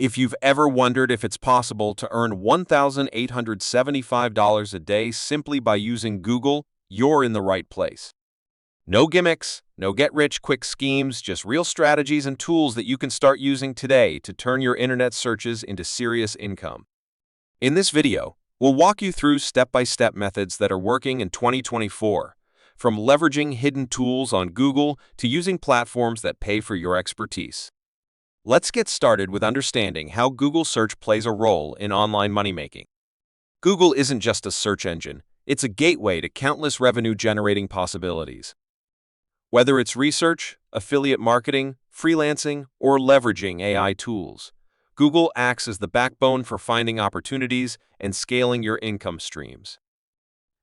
If you've ever wondered if it's possible to earn $1,875 a day simply by using Google, you're in the right place. No gimmicks, no get-rich-quick schemes, just real strategies and tools that you can start using today to turn your internet searches into serious income. In this video, we'll walk you through step-by-step methods that are working in 2024, from leveraging hidden tools on Google to using platforms that pay for your expertise. Let's get started with understanding how Google Search plays a role in online money-making. Google isn't just a search engine, it's a gateway to countless revenue-generating possibilities. Whether it's research, affiliate marketing, freelancing, or leveraging AI tools, Google acts as the backbone for finding opportunities and scaling your income streams.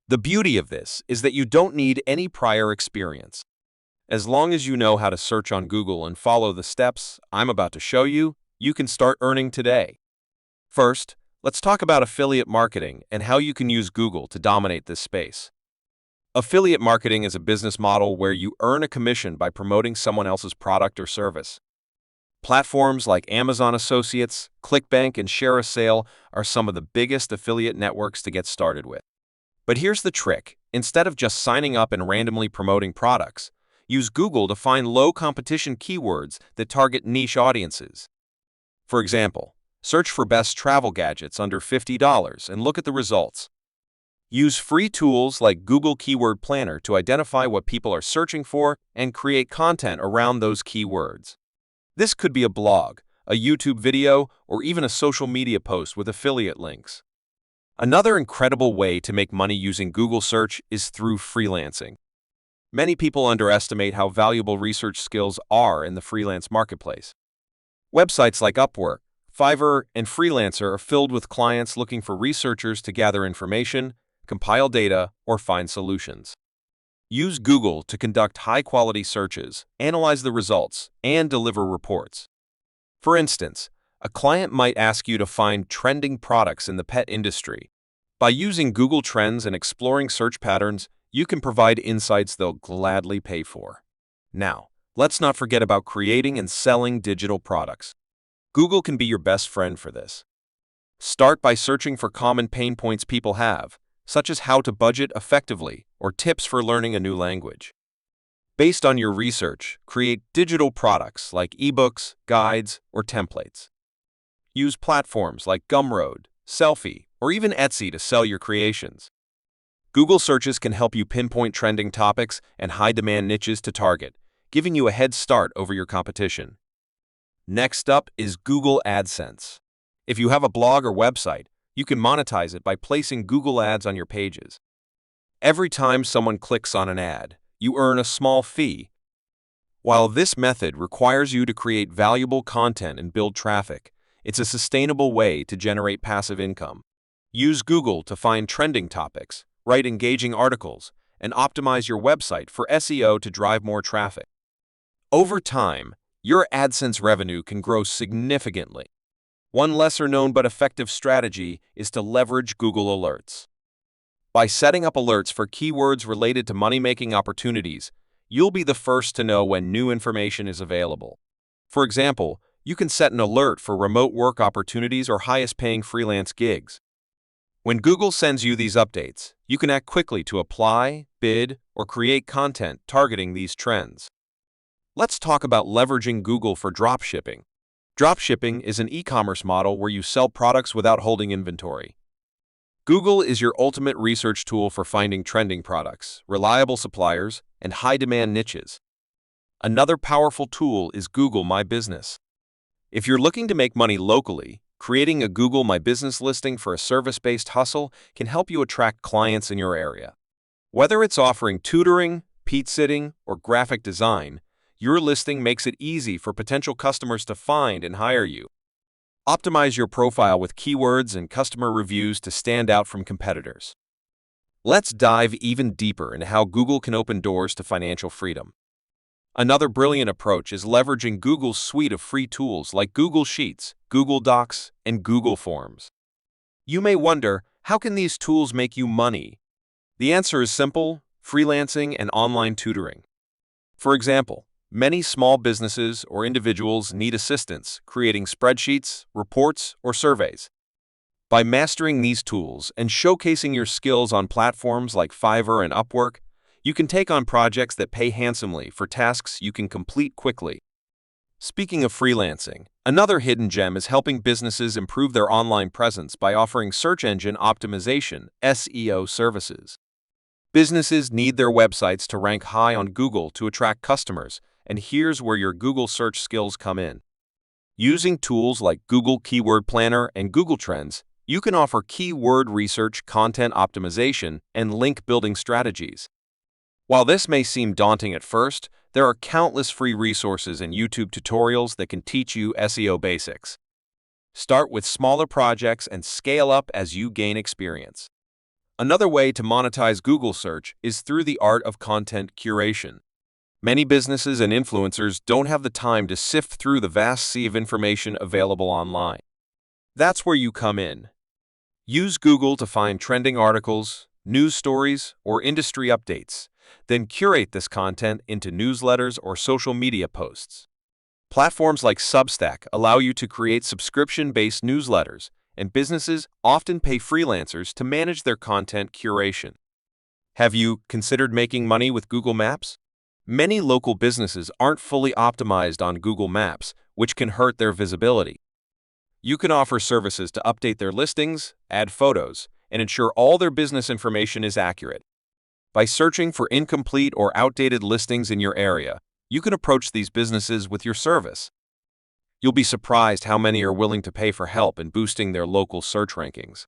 The beauty of this is that you don't need any prior experience. As long as you know how to search on Google and follow the steps I'm about to show you, you can start earning today. First, let's talk about affiliate marketing and how you can use Google to dominate this space. Affiliate marketing is a business model where you earn a commission by promoting someone else's product or service. Platforms like Amazon Associates, ClickBank, and ShareASale are some of the biggest affiliate networks to get started with. But here's the trick. Instead of just signing up and randomly promoting products, use Google to find low-competition keywords that target niche audiences. For example, search for best travel gadgets under $50 and look at the results. Use free tools like Google Keyword Planner to identify what people are searching for and create content around those keywords. This could be a blog, a YouTube video, or even a social media post with affiliate links. Another incredible way to make money using Google Search is through freelancing. Many people underestimate how valuable research skills are in the freelance marketplace. Websites like Upwork, Fiverr, and Freelancer are filled with clients looking for researchers to gather information, compile data, or find solutions. Use Google to conduct high-quality searches, analyze the results, and deliver reports. For instance, a client might ask you to find trending products in the pet industry. By using Google Trends and exploring search patterns, you can provide insights they'll gladly pay for. Now, let's not forget about creating and selling digital products. Google can be your best friend for this. Start by searching for common pain points people have, such as how to budget effectively or tips for learning a new language. Based on your research, create digital products like ebooks, guides, or templates. Use platforms like Gumroad, Selfie, or even Etsy to sell your creations. Google searches can help you pinpoint trending topics and high-demand niches to target, giving you a head start over your competition. Next up is Google AdSense. If you have a blog or website, you can monetize it by placing Google ads on your pages. Every time someone clicks on an ad, you earn a small fee. While this method requires you to create valuable content and build traffic, it's a sustainable way to generate passive income. Use Google to find trending topics, write engaging articles, and optimize your website for SEO to drive more traffic. Over time, your AdSense revenue can grow significantly. One lesser-known but effective strategy is to leverage Google Alerts. By setting up alerts for keywords related to money-making opportunities, you'll be the first to know when new information is available. For example, you can set an alert for remote work opportunities or highest-paying freelance gigs. When Google sends you these updates, you can act quickly to apply, bid, or create content targeting these trends. Let's talk about leveraging Google for dropshipping. Dropshipping is an e-commerce model where you sell products without holding inventory. Google is your ultimate research tool for finding trending products, reliable suppliers, and high-demand niches. Another powerful tool is Google My Business. If you're looking to make money locally, creating a Google My Business listing for a service-based hustle can help you attract clients in your area. Whether it's offering tutoring, pet-sitting, or graphic design, your listing makes it easy for potential customers to find and hire you. Optimize your profile with keywords and customer reviews to stand out from competitors. Let's dive even deeper into how Google can open doors to financial freedom. Another brilliant approach is leveraging Google's suite of free tools like Google Sheets, Google Docs, and Google Forms. You may wonder, how can these tools make you money? The answer is simple: freelancing and online tutoring. For example, Many small businesses or individuals need assistance creating spreadsheets, reports, or surveys. By mastering these tools and showcasing your skills on platforms like Fiverr and Upwork, you can take on projects that pay handsomely for tasks you can complete quickly. Speaking of freelancing, another hidden gem is helping businesses improve their online presence by offering search engine optimization (SEO) services. Businesses need their websites to rank high on Google to attract customers, and here's where your Google search skills come in. Using tools like Google Keyword Planner and Google Trends, you can offer keyword research, content optimization, and link building strategies. While this may seem daunting at first, there are countless free resources and YouTube tutorials that can teach you SEO basics. Start with smaller projects and scale up as you gain experience. Another way to monetize Google search is through the art of content curation. Many businesses and influencers don't have the time to sift through the vast sea of information available online. That's where you come in. Use Google to find trending articles, news stories, or industry updates. Then curate this content into newsletters or social media posts. Platforms like Substack allow you to create subscription-based newsletters, and businesses often pay freelancers to manage their content curation. Have you considered making money with Google Maps? Many local businesses aren't fully optimized on Google Maps, which can hurt their visibility. You can offer services to update their listings, add photos, and ensure all their business information is accurate. By searching for incomplete or outdated listings in your area, you can approach these businesses with your service. You'll be surprised how many are willing to pay for help in boosting their local search rankings.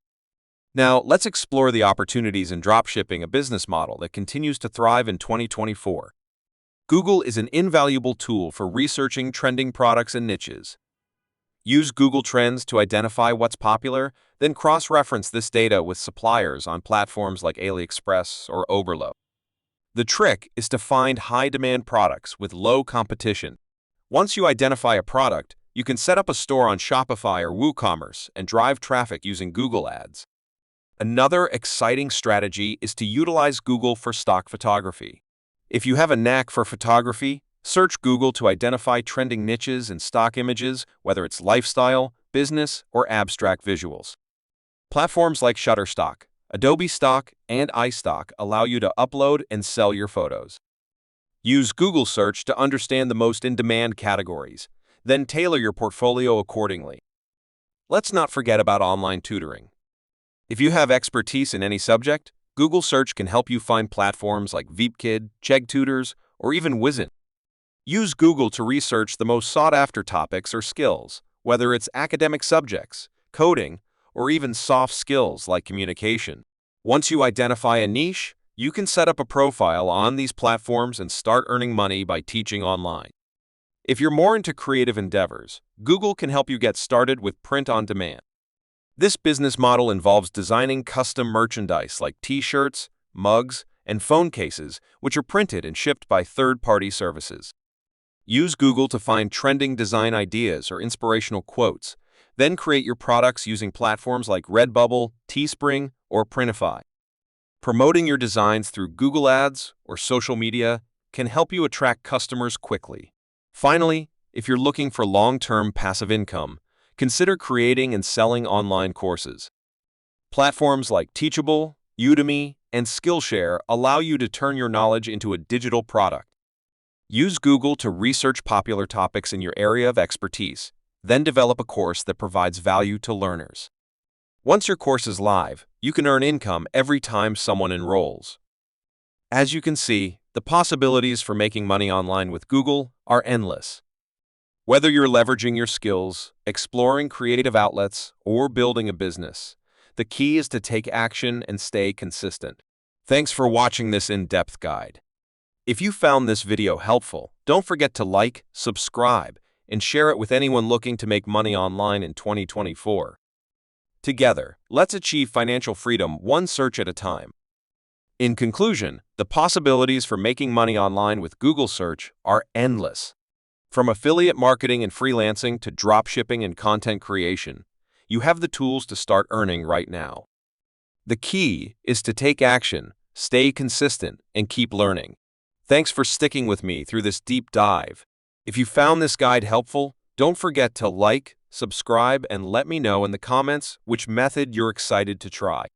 Now, let's explore the opportunities in dropshipping, a business model that continues to thrive in 2024. Google is an invaluable tool for researching trending products and niches. Use Google Trends to identify what's popular, then cross-reference this data with suppliers on platforms like AliExpress or Oberlo. The trick is to find high-demand products with low competition. Once you identify a product, you can set up a store on Shopify or WooCommerce and drive traffic using Google Ads. Another exciting strategy is to utilize Google for stock photography. If you have a knack for photography, search Google to identify trending niches and stock images, whether it's lifestyle, business, or abstract visuals. Platforms like Shutterstock, Adobe Stock, and iStock allow you to upload and sell your photos. Use Google Search to understand the most in-demand categories, then tailor your portfolio accordingly. Let's not forget about online tutoring. If you have expertise in any subject, Google Search can help you find platforms like VeepKid, Chegg Tutors, or even Wizint. Use Google to research the most sought-after topics or skills, whether it's academic subjects, coding, or even soft skills like communication. Once you identify a niche, you can set up a profile on these platforms and start earning money by teaching online. If you're more into creative endeavors, Google can help you get started with print on demand. This business model involves designing custom merchandise like t-shirts, mugs, and phone cases, which are printed and shipped by third-party services. Use Google to find trending design ideas or inspirational quotes, then create your products using platforms like Redbubble, Teespring, or Printify. Promoting your designs through Google Ads or social media can help you attract customers quickly. Finally, if you're looking for long-term passive income, consider creating and selling online courses. Platforms like Teachable, Udemy, and Skillshare allow you to turn your knowledge into a digital product. Use Google to research popular topics in your area of expertise, then develop a course that provides value to learners. Once your course is live, you can earn income every time someone enrolls. As you can see, the possibilities for making money online with Google are endless. Whether you're leveraging your skills, exploring creative outlets, or building a business, the key is to take action and stay consistent. Thanks for watching this in-depth guide. If you found this video helpful, don't forget to like, subscribe, and share it with anyone looking to make money online in 2024. Together, let's achieve financial freedom one search at a time. In conclusion, the possibilities for making money online with Google Search are endless. From affiliate marketing and freelancing to dropshipping and content creation, you have the tools to start earning right now. The key is to take action, stay consistent, and keep learning. Thanks for sticking with me through this deep dive. If you found this guide helpful, don't forget to like, subscribe, and let me know in the comments which method you're excited to try.